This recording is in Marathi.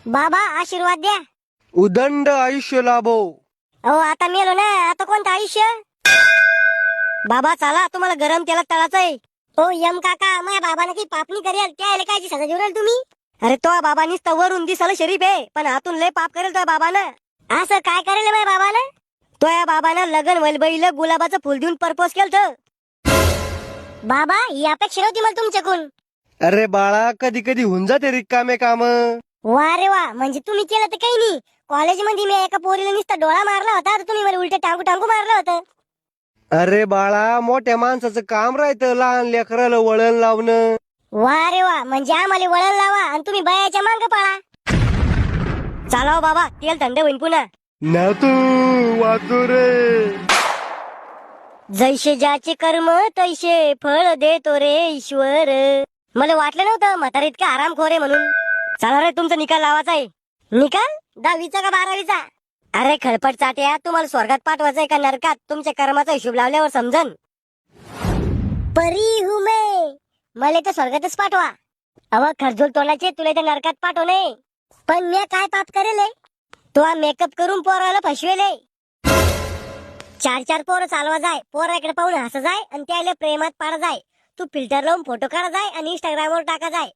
बाबा आशीर्वाद द्या. उदंड आयुष्य लाभो. अहो आता मेलो ना, आता कोणतं आयुष्य. बाबा चला, तुम्हाला गरम तेलात तळाचं आहे. ओ यम काका, माझ्या बाबाने काही पाप नाही करेल, त्याला कायची सजा देऊ राहिले तुम्ही. अरे तो बाबा नुसतं वरून दिसायला शरीफ आहे, पण आतून लय पाप करेल तो बाबानं. असं काय करेल माझ्या बाबानं? तो या बाबानं लगन वलबईला गुलाबाचं फुल देऊन प्रपोज केलं. बाबा ही अपेक्षा नव्हती मला तुमच्याकडून. अरे बाळा, कधी कधी होऊन जाते रिकामे काम. वा रे वा, म्हणजे तुम्ही केलं तर काही नाही. कॉलेजमध्ये मी एका पोरीला नुसता डोळा मारला होता, तर तुम्ही मला उलट टांगू टांगू मारलं होतं. अरे बाळा, मोठ्या माणसाचं काम राहतं लहान लेकराला वळण लावणं. वा रे वा, म्हणजे आम्हाला वळण लावा आणि तुम्ही बयाच्या मांग पळा. चालाव बाबा, तेल थंड होईन पुन्हा. ना तू वाचू रे. जैसे ज्याचे कर्म तैसे फळ देतो रे ईश्वर. मला वाटलं नव्हतं म्हातारा इतका आरामखोर आहे म्हणून. चला रे, तुमचा निकाल लावायचा आहे. निकाल 10वीचा का 12वीचा? अरे खळपट चाट्या, तुम्हाला स्वर्गात पाठवायचंय का नरकात? तुमच्या कर्माचा हिशोब लावल्यावर समजन. परी हूं मैं, मला तर स्वर्गातच पाठवा. अव खरजूल तोंडाचे, तुला तर नरकात पाठव नये. पण मी काय पाप करेल? तो मेकअप करून पोराला फसवेले. 4 पोरं चालवा जाय, पोराकडे पाहून हसा जाय आणि त्याला प्रेमात पाडा जाय. तू फिल्टर लावून फोटो काढा जाय आणि इंस्टाग्रामवर टाका जाय.